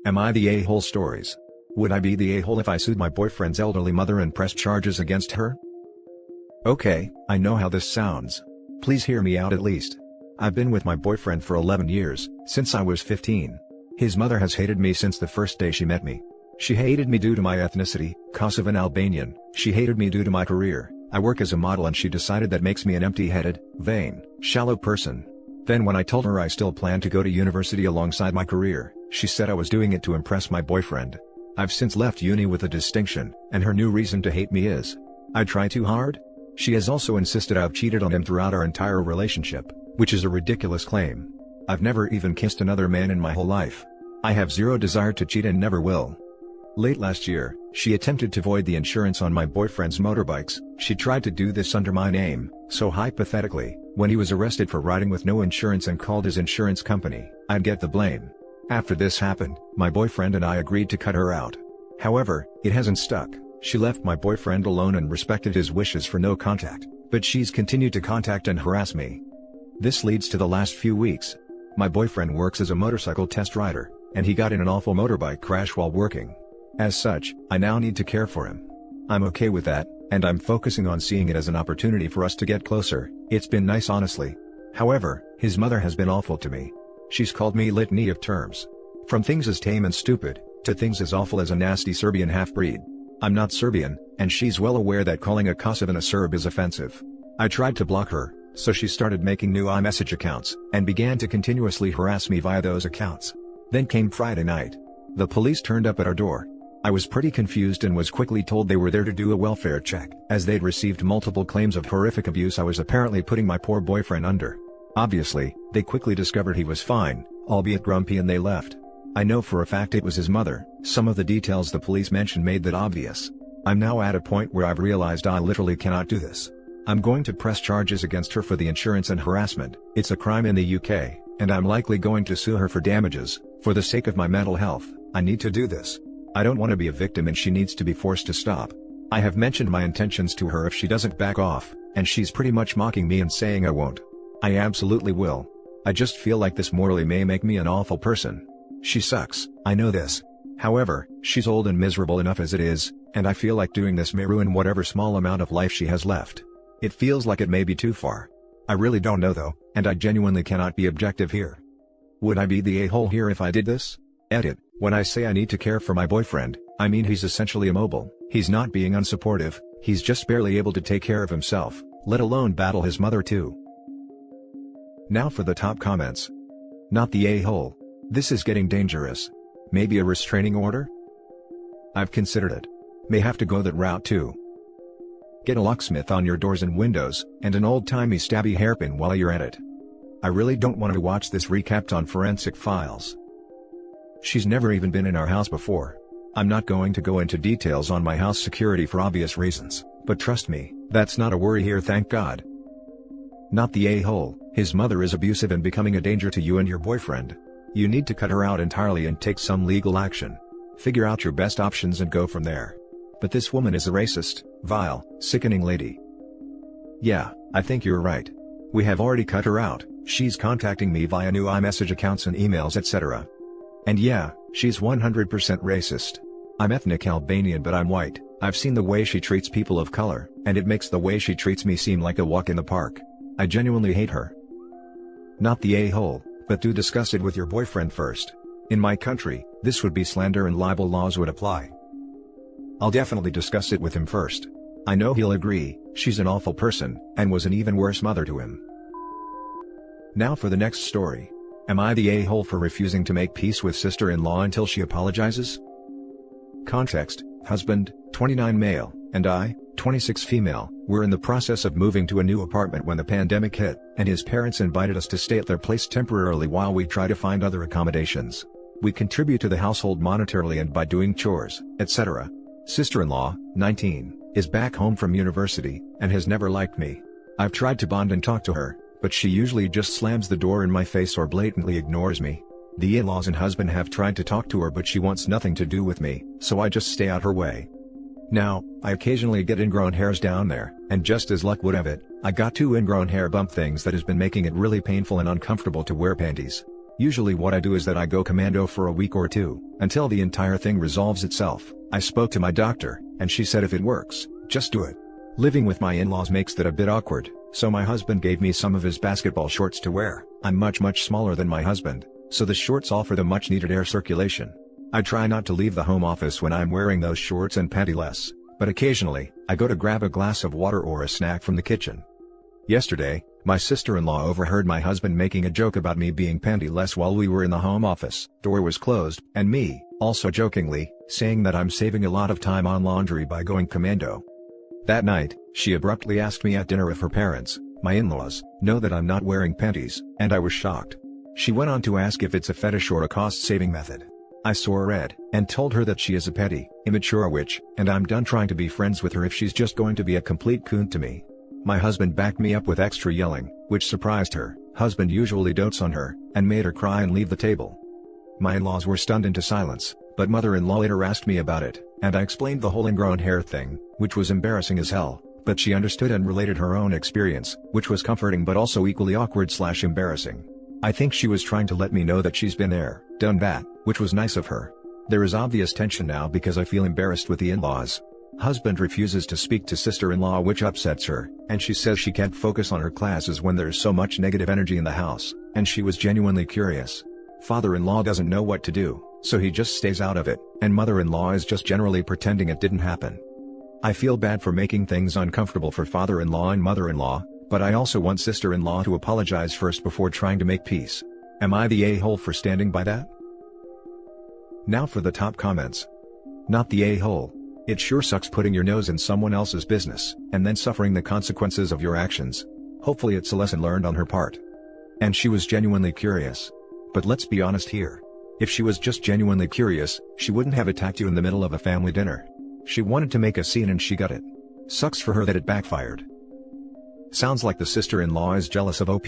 Am I the a-hole stories? Would I be the a-hole if I sued my boyfriend's elderly mother and pressed charges against her? Okay, I know how this sounds. Please hear me out at least. I've been with my boyfriend for 11 years, since I was 15. His mother has hated me since the first day she met me. She hated me due to my ethnicity, Kosovan Albanian. She hated me due to my career. I work as a model and she decided that makes me an empty-headed, vain, shallow person. Then when I told her I still planned to go to university alongside my career, she said I was doing it to impress my boyfriend. I've since left uni with a distinction, and her new reason to hate me is, I try too hard? She has also insisted I've cheated on him throughout our entire relationship, which is a ridiculous claim. I've never even kissed another man in my whole life. I have zero desire to cheat and never will. Late last year, she attempted to void the insurance on my boyfriend's motorbikes. She tried to do this under my name, so hypothetically, when he was arrested for riding with no insurance and called his insurance company, I'd get the blame. After this happened, my boyfriend and I agreed to cut her out. However, it hasn't stuck. She left my boyfriend alone and respected his wishes for no contact, but she's continued to contact and harass me. This leads to the last few weeks. My boyfriend works as a motorcycle test rider, and he got in an awful motorbike crash while working. As such, I now need to care for him. I'm okay with that, and I'm focusing on seeing it as an opportunity for us to get closer. It's been nice honestly. However, his mother has been awful to me. She's called me litany of terms. From things as tame and stupid, to things as awful as a nasty Serbian half-breed. I'm not Serbian, and she's well aware that calling a Kosovan a Serb is offensive. I tried to block her, so she started making new iMessage accounts, and began to continuously harass me via those accounts. Then came Friday night. The police turned up at our door. I was pretty confused and was quickly told they were there to do a welfare check, as they'd received multiple claims of horrific abuse I was apparently putting my poor boyfriend under. Obviously, they quickly discovered he was fine, albeit grumpy, and they left. I know for a fact it was his mother. Some of the details the police mentioned made that obvious. I'm now at a point where I've realized I literally cannot do this. I'm going to press charges against her for the insurance and harassment. It's a crime in the UK, and I'm likely going to sue her for damages. For the sake of my mental health, I need to do this. I don't want to be a victim and she needs to be forced to stop. I have mentioned my intentions to her if she doesn't back off, and she's pretty much mocking me and saying I won't. I absolutely will. I just feel like this morally may make me an awful person. She sucks, I know this. However, she's old and miserable enough as it is, and I feel like doing this may ruin whatever small amount of life she has left. It feels like it may be too far. I really don't know though, and I genuinely cannot be objective here. Would I be the a-hole here if I did this? Edit. When I say I need to care for my boyfriend, I mean he's essentially immobile. He's not being unsupportive, he's just barely able to take care of himself, let alone battle his mother too. Now for the top comments. Not the a-hole. This is getting dangerous. Maybe a restraining order? I've considered it. May have to go that route too. Get a locksmith on your doors and windows, and an old-timey stabby hairpin while you're at it. I really don't want to watch this recapped on Forensic Files. She's never even been in our house before. I'm not going to go into details on my house security for obvious reasons, but trust me, that's not a worry here, thank God. Not the a-hole. His mother is abusive and becoming a danger to you and your boyfriend. You need to cut her out entirely and take some legal action. Figure out your best options and go from there. But this woman is a racist, vile, sickening lady. Yeah, I think you're right. We have already cut her out. She's contacting me via new iMessage accounts and emails, etc. And yeah, she's 100% racist. I'm ethnic Albanian but I'm white. I've seen the way she treats people of color, and it makes the way she treats me seem like a walk in the park. I genuinely hate her. Not the a-hole, but do discuss it with your boyfriend first. In my country, this would be slander and libel laws would apply. I'll definitely discuss it with him first. I know he'll agree. She's an awful person, and was an even worse mother to him. Now for the next story. Am I the a-hole for refusing to make peace with sister-in-law until she apologizes? Context: husband, 29 male, and I, 26 female, were in the process of moving to a new apartment when the pandemic hit, and his parents invited us to stay at their place temporarily while we try to find other accommodations. We contribute to the household monetarily and by doing chores, etc. Sister-in-law, 19, is back home from university, and has never liked me. I've tried to bond and talk to her, but she usually just slams the door in my face or blatantly ignores me. The in-laws and husband have tried to talk to her but she wants nothing to do with me, so I just stay out her way. Now, I occasionally get ingrown hairs down there, and just as luck would have it, I got 2 ingrown hair bump things that has been making it really painful and uncomfortable to wear panties. Usually what I do is that I go commando for a week or two, until the entire thing resolves itself. I spoke to my doctor, and she said if it works, just do it. Living with my in-laws makes that a bit awkward, so my husband gave me some of his basketball shorts to wear. I'm much smaller than my husband, so the shorts offer the much needed air circulation. I try not to leave the home office when I'm wearing those shorts and pantyless, but occasionally, I go to grab a glass of water or a snack from the kitchen. Yesterday, my sister-in-law overheard my husband making a joke about me being pantyless while we were in the home office. Door was closed, and me, also jokingly, saying that I'm saving a lot of time on laundry by going commando. That night, she abruptly asked me at dinner if her parents, my in-laws, know that I'm not wearing panties, and I was shocked. She went on to ask if it's a fetish or a cost-saving method. I saw red, and told her that she is a petty, immature witch, and I'm done trying to be friends with her if she's just going to be a complete coon to me. My husband backed me up with extra yelling, which surprised her. Husband usually dotes on her, and made her cry and leave the table. My in-laws were stunned into silence, but mother-in-law later asked me about it, and I explained the whole ingrown hair thing, which was embarrassing as hell, but she understood and related her own experience, which was comforting but also equally awkward/embarrassing. I think she was trying to let me know that she's been there, done that, which was nice of her. There is obvious tension now because I feel embarrassed with the in-laws. Husband refuses to speak to sister-in-law, which upsets her, and she says she can't focus on her classes when there's so much negative energy in the house, and she was genuinely curious. Father-in-law doesn't know what to do, so he just stays out of it, and mother-in-law is just generally pretending it didn't happen. I feel bad for making things uncomfortable for father-in-law and mother-in-law, but I also want sister-in-law to apologize first before trying to make peace. Am I the a-hole for standing by that? Now for the top comments. Not the a-hole. It sure sucks putting your nose in someone else's business, and then suffering the consequences of your actions. Hopefully it's a lesson learned on her part. And she was genuinely curious. But let's be honest here. If she was just genuinely curious, she wouldn't have attacked you in the middle of a family dinner. She wanted to make a scene and she got it. Sucks for her that it backfired. Sounds like the sister-in-law is jealous of OP.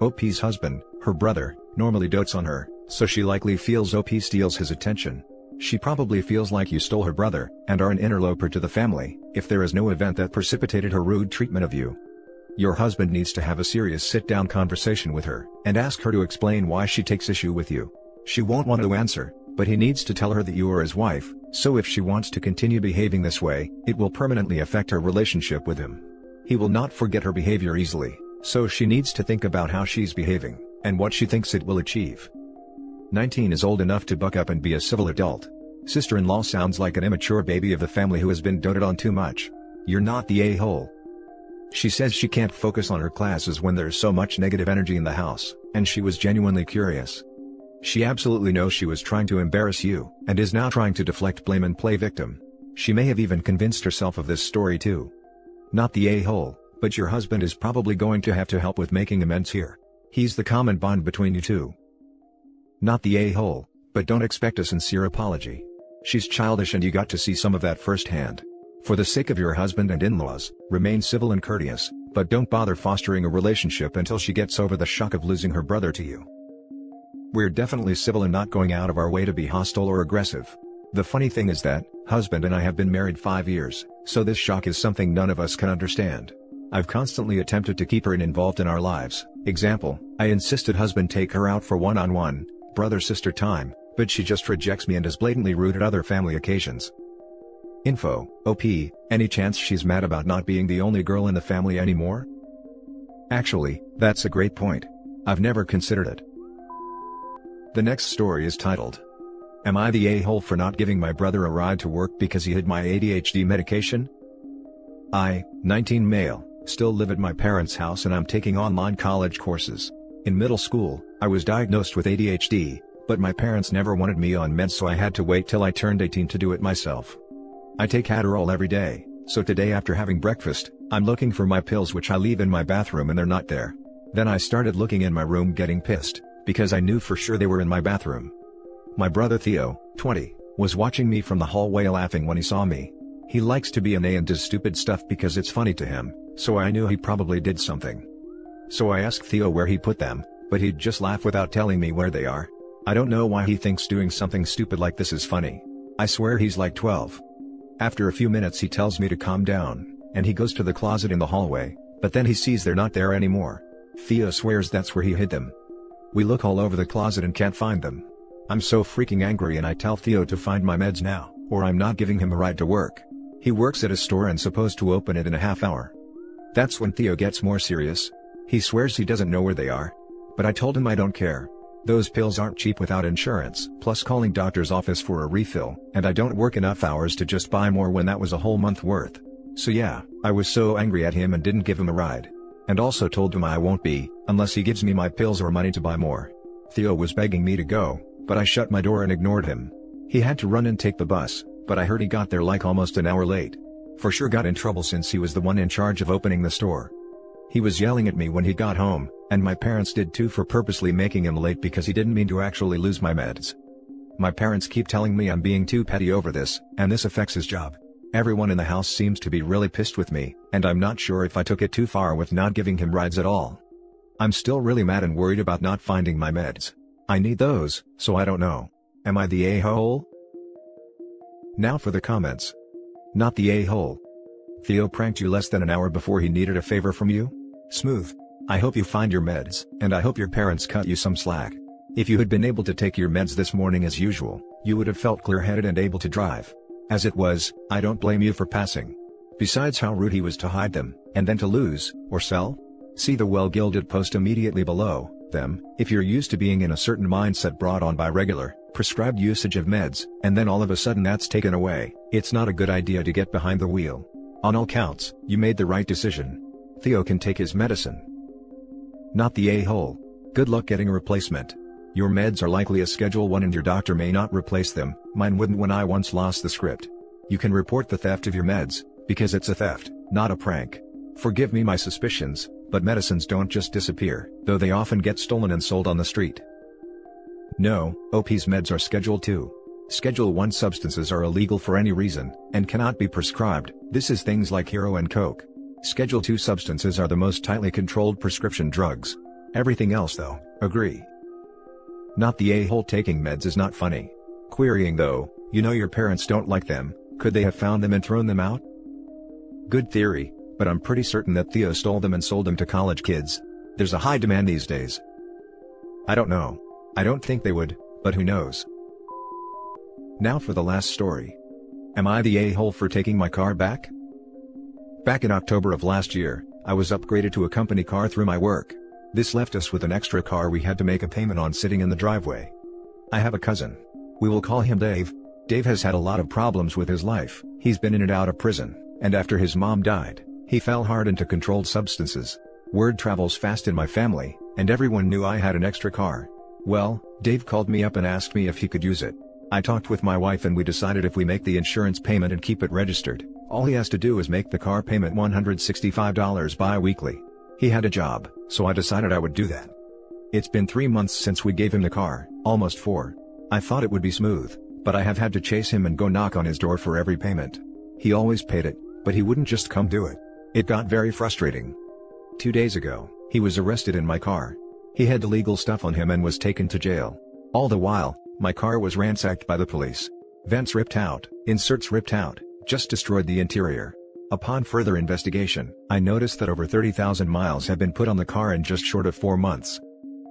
OP's husband, her brother, normally dotes on her, so she likely feels OP steals his attention. She probably feels like you stole her brother, and are an interloper to the family, if there is no event that precipitated her rude treatment of you. Your husband needs to have a serious sit-down conversation with her, and ask her to explain why she takes issue with you. She won't want to answer, but he needs to tell her that you are his wife, so if she wants to continue behaving this way, it will permanently affect her relationship with him. He will not forget her behavior easily, so she needs to think about how she's behaving, and what she thinks it will achieve. 19 is old enough to buck up and be a civil adult. Sister-in-law sounds like an immature baby of the family who has been doted on too much. You're not the a-hole. She says she can't focus on her classes when there's so much negative energy in the house, and she was genuinely curious. She absolutely knows she was trying to embarrass you, and is now trying to deflect blame and play victim. She may have even convinced herself of this story too. Not the a-hole, but your husband is probably going to have to help with making amends here. He's the common bond between you two. Not the a-hole, but don't expect a sincere apology. She's childish and you got to see some of that firsthand. For the sake of your husband and in-laws, remain civil and courteous, but don't bother fostering a relationship until she gets over the shock of losing her brother to you. We're definitely civil and not going out of our way to be hostile or aggressive. The funny thing is that, husband and I have been married 5 years, so this shock is something none of us can understand. I've constantly attempted to keep her involved in our lives. Example, I insisted husband take her out for one-on-one, brother-sister time, but she just rejects me and is blatantly rude at other family occasions. Info, OP, any chance she's mad about not being the only girl in the family anymore? Actually, that's a great point. I've never considered it. The next story is titled, Am I the a-hole for not giving my brother a ride to work because he hid my ADHD medication? I, 19 male, still live at my parents' house and I'm taking online college courses. In middle school, I was diagnosed with ADHD, but my parents never wanted me on meds, so I had to wait till I turned 18 to do it myself. I take Adderall every day, so today after having breakfast, I'm looking for my pills which I leave in my bathroom and they're not there. Then I started looking in my room getting pissed, because I knew for sure they were in my bathroom. My brother Theo, 20, was watching me from the hallway laughing when he saw me. He likes to be an A and does stupid stuff because it's funny to him, so I knew he probably did something. So I asked Theo where he put them, but he'd just laugh without telling me where they are. I don't know why he thinks doing something stupid like this is funny. I swear he's like 12. After a few minutes he tells me to calm down, and he goes to the closet in the hallway, but then he sees they're not there anymore. Theo swears that's where he hid them. We look all over the closet and can't find them. I'm so freaking angry and I tell Theo to find my meds now, or I'm not giving him a ride to work. He works at a store and supposed to open it in a half hour. That's when Theo gets more serious. He swears he doesn't know where they are. But I told him I don't care. Those pills aren't cheap without insurance, plus calling doctor's office for a refill, and I don't work enough hours to just buy more when that was a whole month worth. So yeah, I was so angry at him and didn't give him a ride. And also told him I won't be, unless he gives me my pills or money to buy more. Theo was begging me to go, but I shut my door and ignored him. He had to run and take the bus, but I heard he got there like almost an hour late. For sure got in trouble since he was the one in charge of opening the store. He was yelling at me when he got home, and my parents did too for purposely making him late because he didn't mean to actually lose my meds. My parents keep telling me I'm being too petty over this, and this affects his job. Everyone in the house seems to be really pissed with me, and I'm not sure if I took it too far with not giving him rides at all. I'm still really mad and worried about not finding my meds. I need those, so I don't know. Am I the a-hole? Now for the comments. Not the a-hole. Theo pranked you less than an hour before he needed a favor from you? Smooth. I hope you find your meds, and I hope your parents cut you some slack. If you had been able to take your meds this morning as usual, you would have felt clear-headed and able to drive. As it was, I don't blame you for passing. Besides how rude he was to hide them, and then to lose, or sell? See the well-gilded post immediately below them. If you're used to being in a certain mindset brought on by regular, prescribed usage of meds, and then all of a sudden that's taken away, it's not a good idea to get behind the wheel. On all counts, you made the right decision. Theo can take his medicine. Not the a-hole. Good luck getting a replacement. Your meds are likely a Schedule 1 and your doctor may not replace them. Mine wouldn't when I once lost the script. You can report the theft of your meds, because it's a theft, not a prank. Forgive me my suspicions, but medicines don't just disappear, though they often get stolen and sold on the street. No, OP's meds are Schedule 2. Schedule 1 substances are illegal for any reason, and cannot be prescribed. This is things like hero and coke. Schedule 2 substances are the most tightly controlled prescription drugs. Everything else though, agree. Not the a-hole. Taking meds is not funny. Querying though, you know your parents don't like them, could they have found them and thrown them out? Good theory, but I'm pretty certain that Theo stole them and sold them to college kids. There's a high demand these days. I don't know. I don't think they would, but who knows. Now for the last story. Am I the a-hole for taking my car back? Back in October of last year, I was upgraded to a company car through my work. This left us with an extra car we had to make a payment on sitting in the driveway. I have a cousin. We will call him Dave. Dave has had a lot of problems with his life. He's been in and out of prison, and after his mom died, he fell hard into controlled substances. Word travels fast in my family, and everyone knew I had an extra car. Well, Dave called me up and asked me if he could use it. I talked with my wife and we decided if we make the insurance payment and keep it registered, all he has to do is make the car payment $165 bi-weekly. He had a job, so I decided I would do that. It's been 3 months since we gave him the car, almost 4. I thought it would be smooth, but I have had to chase him and go knock on his door for every payment. He always paid it, but he wouldn't just come do it. It got very frustrating. 2 days ago, he was arrested in my car. He had illegal stuff on him and was taken to jail. All the while, my car was ransacked by the police. Vents ripped out, inserts ripped out, just destroyed the interior. Upon further investigation, I noticed that over 30,000 miles have been put on the car in just short of 4 months.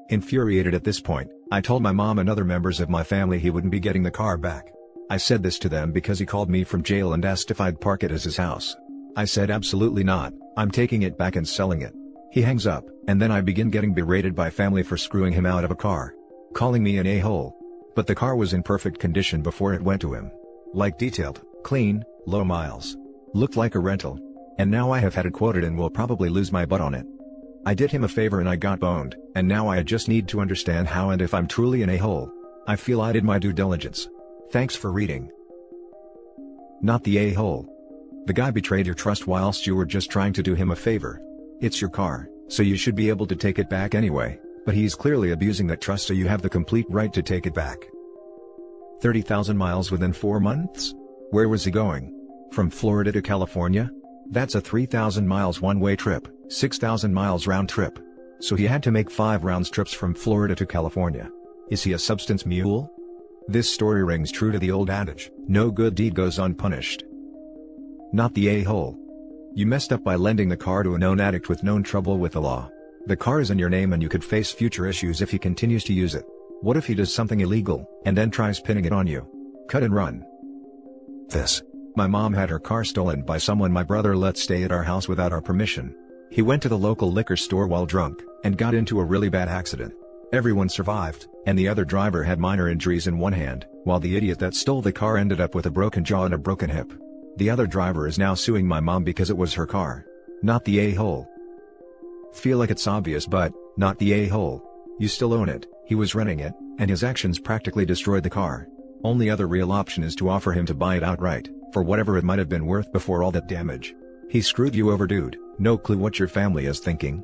Infuriated at this point, I told my mom and other members of my family he wouldn't be getting the car back. I said this to them because he called me from jail and asked if I'd park it as his house. I said absolutely not, I'm taking it back and selling it. He hangs up, and then I begin getting berated by family for screwing him out of a car. Calling me an a-hole. But the car was in perfect condition before it went to him. Like detailed, clean, low miles. Looked like a rental. And now I have had it quoted and will probably lose my butt on it. I did him a favor and I got boned, and now I just need to understand how and if I'm truly an a-hole. I feel I did my due diligence. Thanks for reading. Not the a-hole. The guy betrayed your trust whilst you were just trying to do him a favor. It's your car, so you should be able to take it back anyway, but he's clearly abusing that trust, so you have the complete right to take it back. 30,000 miles within 4 months? Where was he going? From Florida to California? That's a 3,000 miles one-way trip, 6,000 miles round trip. So he had to make 5 round trips from Florida to California. Is he a substance mule? This story rings true to the old adage, no good deed goes unpunished. Not the a-hole. You messed up by lending the car to a known addict with known trouble with the law. The car is in your name and you could face future issues if he continues to use it. What if he does something illegal, and then tries pinning it on you? Cut and run. My mom had her car stolen by someone my brother let stay at our house without our permission. He went to the local liquor store while drunk, and got into a really bad accident. Everyone survived, and the other driver had minor injuries in one hand, while the idiot that stole the car ended up with a broken jaw and a broken hip. The other driver is now suing my mom because it was her car. Not the a-hole. Feel like it's obvious, but not the a-hole. You still own it, he was renting it, and his actions practically destroyed the car. Only other real option is to offer him to buy it outright, for whatever it might have been worth before all that damage. He screwed you over, dude. No clue what your family is thinking.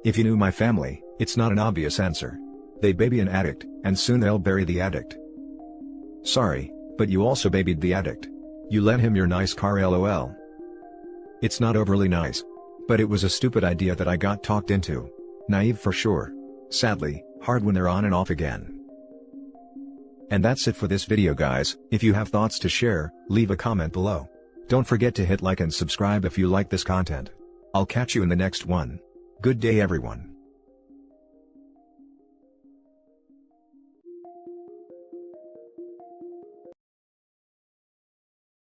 If you knew my family, it's not an obvious answer. They baby an addict, and soon they'll bury the addict. Sorry, but you also babied the addict. You lent him your nice car, lol. It's not overly nice. But it was a stupid idea that I got talked into. Naive for sure. Sadly, hard when they're on and off again. And that's it for this video, guys. If you have thoughts to share, leave a comment below. Don't forget to hit like and subscribe if you like this content. I'll catch you in the next one. Good day, everyone.